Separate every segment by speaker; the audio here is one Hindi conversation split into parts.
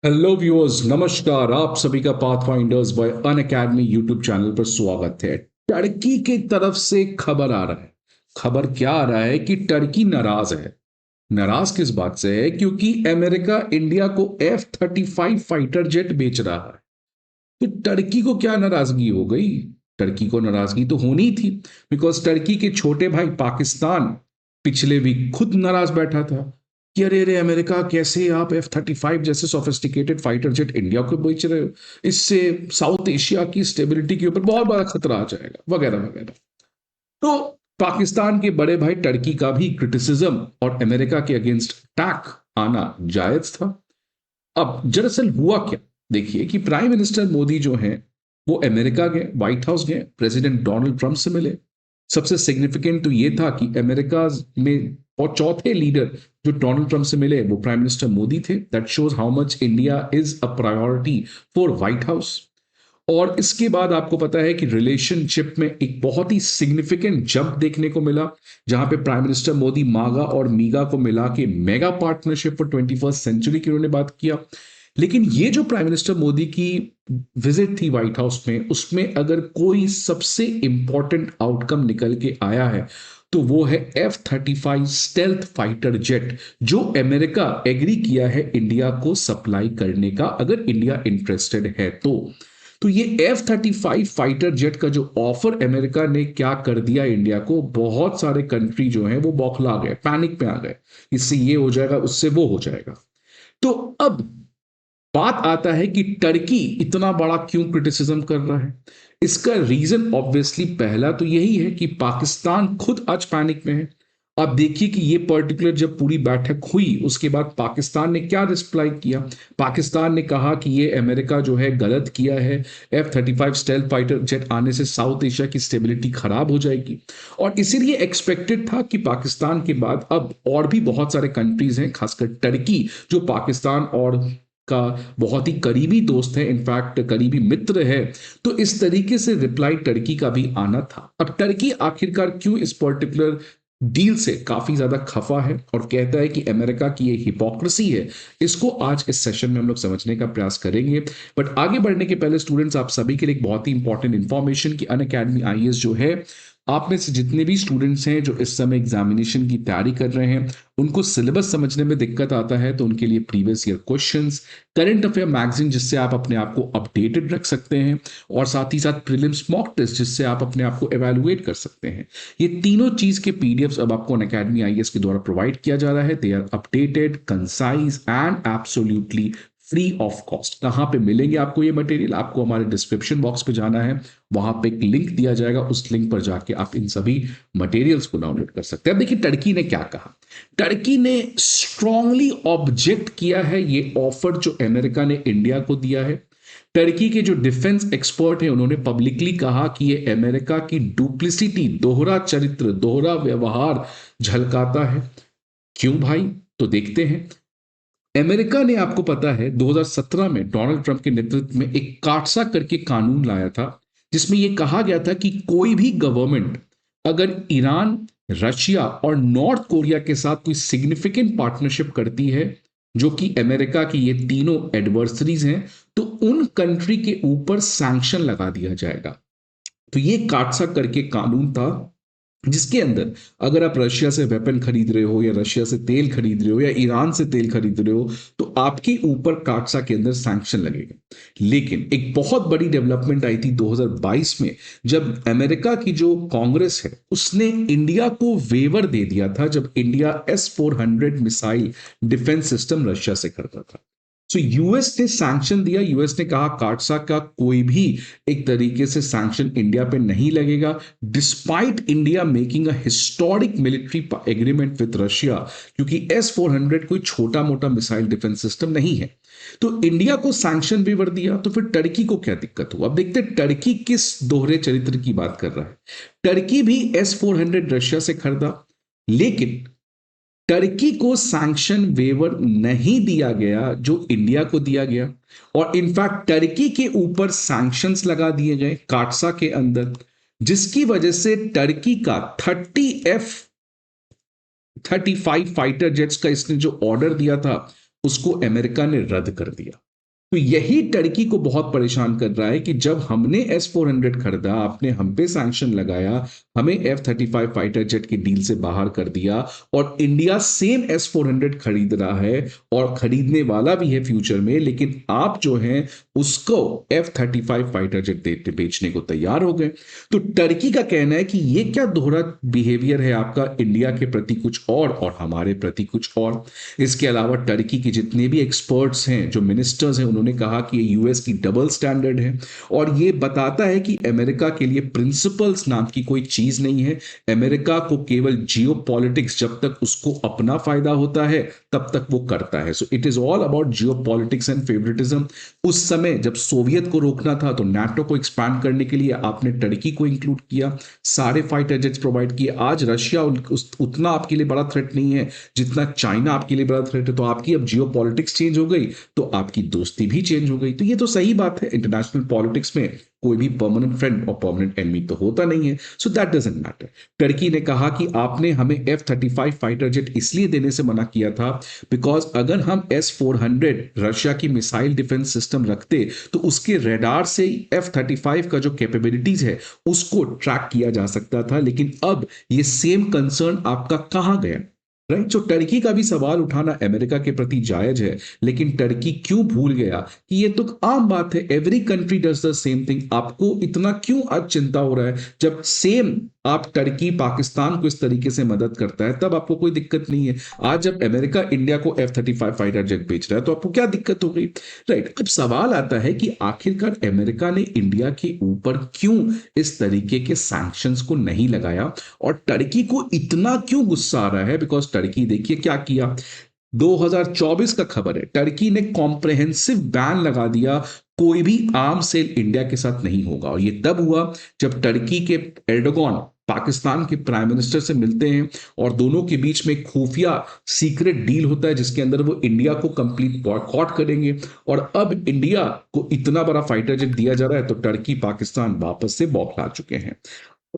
Speaker 1: हेलो व्यूअर्स, नमस्कार। आप सभी का पाथफाइंडर्स बाय अन अकेडमी यूट्यूब चैनल पर स्वागत है। टर्की की तरफ से खबर आ रहा है। खबर क्या आ रहा है कि टर्की नाराज है। नाराज किस बात से है? क्योंकि अमेरिका इंडिया को F-35 फाइटर जेट बेच रहा है। तो टर्की को क्या नाराजगी हो गई? टर्की को नाराजगी तो होनी थी, बिकॉज टर्की के छोटे भाई पाकिस्तान पिछले वीक खुद नाराज बैठा था कि अरे अरे अमेरिका, कैसे आप F-35 जैसे सोफिस्टिकेटेड फाइटर जेट इंडिया को बेच रहे हो? इससे साउथ एशिया की स्टेबिलिटी के ऊपर बहुत बड़ा खतरा आ जाएगा, वगैरह वगैरह। तो पाकिस्तान के बड़े भाई टर्की का भी क्रिटिसिज्म और अमेरिका के अगेंस्ट अटैक आना जायज था। अब दरअसल हुआ क्या? देखिए कि प्राइम मिनिस्टर मोदी जो हैं वो अमेरिका गए, व्हाइट हाउस गए, प्रेसिडेंट डोनाल्ड ट्रंप से मिले। सबसे सिग्निफिकेंट तो ये था कि अमेरिका में और चौथे लीडर जो डोनाल्ड ट्रंप से मिले वो प्राइम मिनिस्टर मोदी थे। That shows how much India is a priority for white house. और इसके बाद आपको पता है कि रिलेशनशिप में एक बहुत ही सिग्निफिकेंट जंप देखने को मिला, जहां पे प्राइम मिनिस्टर मोदी मागा और मीगा को मिला के mega partnership for 21st century की उन्होंने बात किया। लेकिन ये जो प्राइम मिनिस्टर मोदी की विजिट थी व्हाइट हाउस में, उसमें अगर कोई सबसे इंपॉर्टेंट आउटकम निकल के आया है तो वो है F-35 स्टेल्थ फाइटर जेट, जो अमेरिका एग्री किया है इंडिया को सप्लाई करने का, अगर इंडिया इंटरेस्टेड है तो ये F-35 फाइटर जेट का जो ऑफर अमेरिका ने क्या कर दिया इंडिया को, बहुत सारे कंट्री जो हैं वो बौखला गए, पैनिक में आ गए। इससे ये हो जाएगा, उससे वो हो जाएगा। तो अब बात आता है कि टर्की इतना बड़ा क्यों क्रिटिसिज्म कर रहा है। इसका रीजन ऑब्वियसली पहला तो यही है कि पाकिस्तान खुद आज पैनिक में है। आप देखिए कि ये पर्टिकुलर जब पूरी बैठक हुई उसके बाद पाकिस्तान ने क्या रिप्लाई किया। पाकिस्तान ने कहा कि ये अमेरिका जो है गलत किया है, F-35 स्टेल्थ फाइटर जेट आने से साउथ एशिया की स्टेबिलिटी खराब हो जाएगी। और इसीलिए एक्सपेक्टेड था कि पाकिस्तान के बाद अब और भी बहुत सारे कंट्रीज हैं, खासकर टर्की जो पाकिस्तान और का बहुत ही करीबी दोस्त है, इनफैक्ट करीबी मित्र है। तो इस तरीके से रिप्लाई टर्की का भी आना था। अब टर्की आखिरकार क्यों इस पर्टिकुलर डील से काफी ज्यादा खफा है और कहता है कि अमेरिका की ये हिपोक्रेसी है, इसको आज इस सेशन में हम लोग समझने का प्रयास करेंगे। बट आगे बढ़ने के पहले स्टूडेंट्स, आप सभी के लिए एक बहुत ही इंपॉर्टेंट इंफॉर्मेशन कि अन अकेडमी आईएएस जो है, आप में से जितने भी स्टूडेंट्स हैं जो इस समय एग्जामिनेशन की तैयारी कर रहे हैं, उनको सिलेबस समझने में दिक्कत आता है, तो उनके लिए previous year questions, current affair magazine जिससे आप अपने आप को अपडेटेड रख सकते हैं, और साथ ही साथ प्रीलिम्स मॉक टेस्ट जिससे आप अपने आप को एवेलुएट कर सकते हैं, ये तीनों चीज के पीडीएफ्स अब आपको अन अकेडमी आईएएस के द्वारा प्रोवाइड किया जा रहा है। They are updated, concise and absolutely free of cost. कहां पे मिलेंगे आपको ये मटेरियल? आपको हमारे डिस्क्रिप्शन बॉक्स पे जाना है, वहां पे एक लिंक दिया जाएगा, उस लिंक पर जाके आप इन सभी मटेरियल्स को डाउनलोड कर सकते हैं। अब देखिए टर्की ने क्या कहा। टर्की ने स्ट्रांगली ऑब्जेक्ट किया है ये ऑफर जो अमेरिका ने इंडिया को दिया है। टर्की के जो डिफेंस एक्सपर्ट हैं उन्होंने पब्लिकली कहा कि ये अमेरिका की डुप्लिसिटी, दोहरा चरित्र, दोहरा व्यवहार झलकाता है। क्यों भाई? तो देखते हैं। अमेरिका ने, आपको पता है, 2017 में डोनाल्ड ट्रंप के नेतृत्व में एक काटसा करके कानून लाया था, जिसमें यह कहा गया था कि कोई भी गवर्नमेंट अगर ईरान, रशिया और नॉर्थ कोरिया के साथ कोई सिग्निफिकेंट पार्टनरशिप करती है, जो कि अमेरिका की ये तीनों एडवर्सरीज हैं, तो उन कंट्री के ऊपर सैंक्शन लगा दिया जाएगा। तो ये काटसा करके कानून था, जिसके अंदर अगर आप रशिया से वेपन खरीद रहे हो या रशिया से तेल खरीद रहे हो या ईरान से तेल खरीद रहे हो, तो आपके ऊपर काटसा के अंदर सैंक्शन लगेगा। लेकिन एक बहुत बड़ी डेवलपमेंट आई थी 2022 में, जब अमेरिका की जो कांग्रेस है उसने इंडिया को वेवर दे दिया था, जब India S-400 missile defence system Russia से खरीदा था। सो यूएस ने सैंक्शन दिया। यूएस ने कहा काटसा का कोई भी एक तरीके से सैंक्शन इंडिया पे नहीं लगेगा, despite India making a historic military agreement with Russia, क्योंकि S-400 कोई छोटा मोटा मिसाइल डिफेंस सिस्टम नहीं है। तो इंडिया को सैंक्शन वेवर दिया, तो फिर टर्की को क्या दिक्कत हुआ? अब देखते हैं टर्की किस दोहरे चरित्र की बात कर रहा है। टर्की भी S-400 रशिया से खरीदा, लेकिन टर्की को सैंक्शन वेवर नहीं दिया गया जो इंडिया को दिया गया, और इनफैक्ट टर्की के ऊपर सैंक्शंस लगा दिए गए काटसा के अंदर, जिसकी वजह से टर्की का 30 F-35 फाइटर जेट्स का इसने जो ऑर्डर दिया था उसको अमेरिका ने रद्द कर दिया। तो यही टर्की को बहुत परेशान कर रहा है कि जब हमने S-400 खरीदा, आपने हम पे सैंक्शन लगाया, हमें F-35 फाइटर जेट की डील से बाहर कर दिया, और इंडिया सेम S-400 खरीद रहा है और खरीदने वाला भी है फ्यूचर में, लेकिन आप जो हैं उसको F-35 फाइटर जेट बेचने को तैयार हो गए। तो टर्की का कहना है कि ये क्या दोहरा बिहेवियर है आपका, इंडिया के प्रति कुछ और हमारे प्रति कुछ और। इसके अलावा टर्की के जितने भी एक्सपर्ट्स हैं, जो मिनिस्टर्स हैं, उन्होंने कहा कि ये यूएस की डबल स्टैंडर्ड है, और ये बताता है कि अमेरिका के लिए प्रिंसिपल्स नाम की कोई चीज नहीं है। अमेरिका को केवल जियो पॉलिटिक्स, जब तक उसको अपना फायदा होता है तब तक वो करता है। So it is all about Jio politics and favouritism. उस समय जब सोवियत को रोकना था तो नाटो को एक्सपैंड करने के लिए आपने टर्की को इंक्लूड किया, सारे फाइटर जेट्स प्रोवाइड किए। आज रशिया उतना आपके लिए बड़ा थ्रेट नहीं है जितना चाइना आपके लिए बड़ा थ्रेट है। तो आपकी अब जियो पॉलिटिक्स चेंज हो गई तो आपकी दोस्ती भी चेंज हो गई। तो ये तो सही बात है, इंटरनेशनल पॉलिटिक्स में कोई भी परमानेंट फ्रेंड और परमानेंट एनिमी तो होता नहीं है। So that doesn't matter. Turkey ने कहा कि आपने हमें F-35 फाइटर जेट इसलिए देने से मना किया था बिकॉज अगर हम S-400 रशिया की मिसाइल डिफेंस सिस्टम रखते तो उसके रेडार से F-35 का जो कैपेबिलिटीज है उसको ट्रैक किया जा सकता था, लेकिन अब ये सेम कंसर्न आपका कहां गया? राइट। जो टर्की का भी सवाल उठाना अमेरिका के प्रति जायज है, लेकिन टर्की क्यों भूल गया कि ये तो आम बात है, every country does the same thing. आपको इतना क्यों आज चिंता हो रहा है? जब सेम आप टर्की पाकिस्तान को इस तरीके से मदद करता है तब आपको कोई दिक्कत नहीं है। आज जब अमेरिका इंडिया को F-35 फाइटर जेट बेच रहा है तो आपको क्या दिक्कत हो गई? राइट। अब सवाल आता है कि आखिरकार अमेरिका ने इंडिया के ऊपर क्यों इस तरीके के सैंक्शंस को नहीं लगाया, और टर्की को इतना क्यों गुस्सा आ रहा है? बिकॉज टर्की देखिए क्या किया। 2024 का खबर है, टर्की ने कॉम्प्रहेंसिव बैन लगा दिया, कोई भी आर्म सेल इंडिया के साथ नहीं होगा। और ये तब हुआ जब टर्की के एर्डोगन पाकिस्तान के प्राइम मिनिस्टर से मिलते हैं और दोनों के बीच में खुफिया सीक्रेट डील होता है जिसके अंदर वो इंडिया को कंप्लीट बॉयकॉट करेंगे। और अब इंडिया को इतना बड़ा फाइटर जेट दिया जा रहा है तो टर्की पाकिस्तान वापस से बौखला चुके हैं।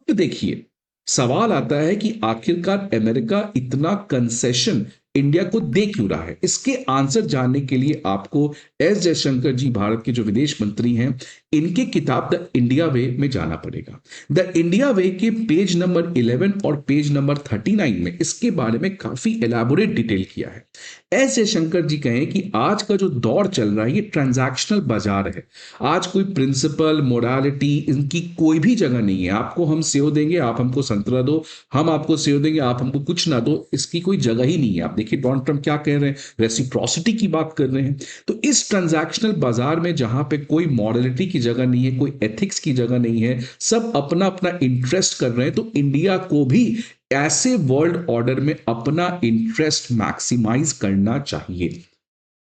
Speaker 1: तो देखिए, सवाल आता है कि आखिरकार अमेरिका इतना कंसेशन इंडिया को दे क्यों रहा है? इसके आंसर जानने के लिए आपको एस जयशंकर जी, भारत के जो विदेश मंत्री हैं, इनके किताब द इंडिया वे में जाना पड़ेगा। द इंडिया वे के पेज नंबर 11 और पेज नंबर 39 में इसके बारे में काफी एलैबोरेट डिटेल किया है। एस जयशंकर जी कहें कि आज का जो दौर चल रहा है ये ट्रांजैक्शनल बाजार है। आज कोई प्रिंसिपल मोरालिटी इनकी कोई भी जगह नहीं है। आपको हम सेव देंगे, आप हमको संतरा दो, हम आपको सेव देंगे, आप हमको कुछ ना दो, इसकी कोई जगह ही नहीं है। आप देखिए डोनाल्ड ट्रंप क्या कह रहे हैं, रेसिप्रोसिटी की बात कर रहे हैं। तो इस ट्रांजैक्शनल बाजार में जहां पे कोई मॉरलिटी की जगह नहीं है, कोई एथिक्स की जगह नहीं है, सब अपना अपना इंटरेस्ट कर रहे हैं, तो इंडिया को भी ऐसे वर्ल्ड ऑर्डर में अपना इंटरेस्ट मैक्सिमाइज करना चाहिए।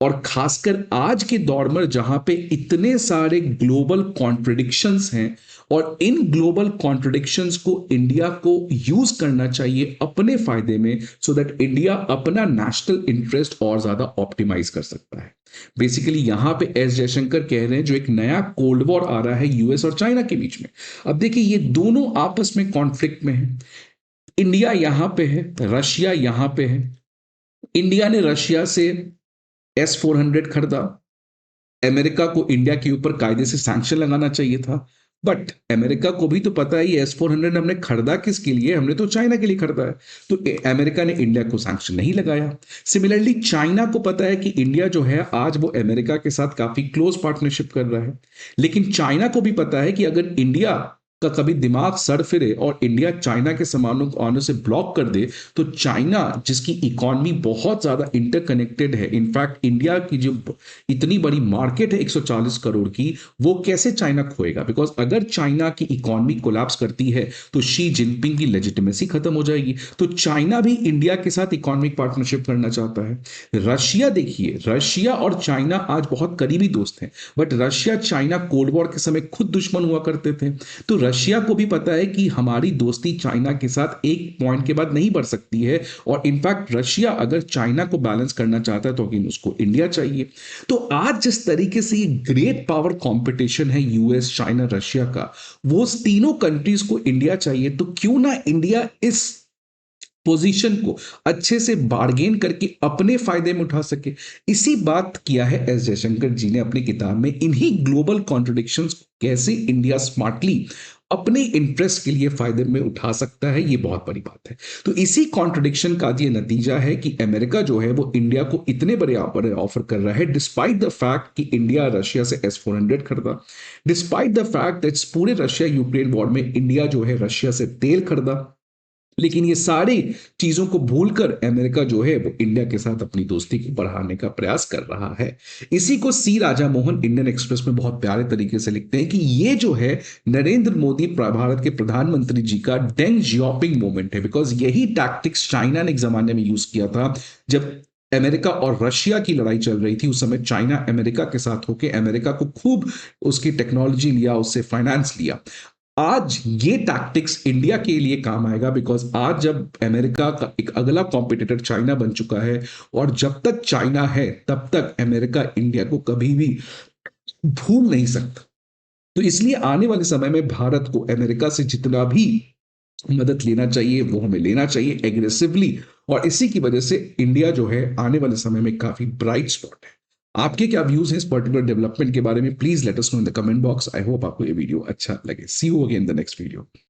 Speaker 1: और खासकर आज के दौर में जहां पे इतने सारे ग्लोबल कॉन्ट्रडिक्शंस हैं, और इन ग्लोबल कॉन्ट्रडिक्शंस को इंडिया को यूज करना चाहिए अपने फायदे में, सो दैट इंडिया अपना नेशनल इंटरेस्ट और ज्यादा ऑप्टिमाइज कर सकता है। बेसिकली यहां पे एस जयशंकर कह रहे हैं जो एक नया कोल्ड वॉर आ रहा है यूएस और चाइना के बीच में। अब देखिए ये दोनों आपस में कॉन्फ्लिक्ट में है। इंडिया यहां पे है, रशिया यहां पे है। इंडिया ने रशिया से S-400 खरीदा। अमेरिका को इंडिया के ऊपर कायदे से सैंक्शन लगाना चाहिए था, बट अमेरिका को भी तो पता है ये S-400 हमने खरीदा किसके लिए, हमने तो चाइना के लिए खरीदा है। तो अमेरिका ने इंडिया को सैंक्शन नहीं लगाया। सिमिलरली चाइना को पता है कि इंडिया जो है आज वो अमेरिका के साथ काफी क्लोज पार्टनरशिप कर रहा है, लेकिन चाइना को भी पता है कि अगर इंडिया का कभी दिमाग सड़ फिरे और इंडिया चाइना के सामानों को आने से ब्लॉक कर दे, तो चाइना जिसकी इकोनॉमी बहुत ज्यादा इंटरकनेक्टेड है, इनफैक्ट इंडिया की जो इतनी बड़ी मार्केट है 140 करोड़ की, वो कैसे चाइना खोएगा? बिकॉज अगर चाइना की इकोनॉमी कोलैप्स करती है तो शी जिनपिंग की लेजिटिमेसी खत्म हो जाएगी। तो चाइना भी इंडिया के साथ इकोनॉमिक पार्टनरशिप करना चाहता है। रशिया देखिए, रशिया और चाइना आज बहुत करीबी दोस्त हैं, but Russia China cold war के समय खुद दुश्मन हुआ करते थे। तो रशिया को भी पता है कि हमारी दोस्ती चाइना के साथ एक पॉइंट के बाद नहीं बढ़ सकती है, और इनफैक्ट रशिया अगर चाइना को बैलेंस करना चाहता है तो अगेन उसको इंडिया चाहिए। तो आज जिस तरीके से ये ग्रेट पावर कंपटीशन है यूएस, चाइना, रशिया का, वो तीनों कंट्रीज को इंडिया चाहिए। तो क्यों ना इंडिया इस पोजीशन को अच्छे से बार्गेन करके अपने फायदे में उठा सके। इसी बात किया है एस जयशंकर जी ने अपनी किताब में। इन्हीं ग्लोबल कॉन्ट्रडिक्शंस को कैसे इंडिया स्मार्टली अपने इंटरेस्ट के लिए फायदे में उठा सकता है, ये बहुत बड़ी बात है। तो इसी कॉन्ट्रडिक्शन का ये नतीजा है कि अमेरिका जो है वो इंडिया को इतने बड़े ऑफर कर रहा है, डिस्पाइट द फैक्ट कि इंडिया रशिया से S-400 खरीदा, डिस्पाइट द फैक्ट दैट पूरे रशिया यूक्रेन वॉर में इंडिया जो है रशिया से तेल खरीदा। लेकिन ये सारी चीजों को भूलकर अमेरिका जो है वो इंडिया के साथ अपनी दोस्ती को बढ़ाने का प्रयास कर रहा है। इसी को सी राजा मोहन इंडियन एक्सप्रेस में बहुत प्यारे तरीके से लिखते हैं कि ये जो है नरेंद्र मोदी भारत के प्रधानमंत्री जी का डेंग जियोपिंग मोमेंट है। बिकॉज यही टैक्टिक्स चाइना ने एक जमाने में यूज किया था जब अमेरिका और रशिया की लड़ाई चल रही थी। उस समय चाइना अमेरिका के साथ होकर अमेरिका को खूब उसकी टेक्नोलॉजी लिया, उससे फाइनेंस लिया। आज ये टैक्टिक्स इंडिया के लिए काम आएगा, बिकॉज आज जब अमेरिका का एक अगला कॉम्पिटिटर चाइना बन चुका है, और जब तक चाइना है तब तक अमेरिका इंडिया को कभी भी भूल नहीं सकता। तो इसलिए आने वाले समय में भारत को अमेरिका से जितना भी मदद लेना चाहिए वो हमें लेना चाहिए एग्रेसिवली। और इसी की वजह से इंडिया जो है आने वाले समय में काफी ब्राइट स्पॉट है। आपके क्या व्यूज हैं इस पर्टिकुलर डेवलपमेंट के बारे में? Please let us know in the comment box. I hope आपको ये वीडियो अच्छा लगे। See you again in the next video.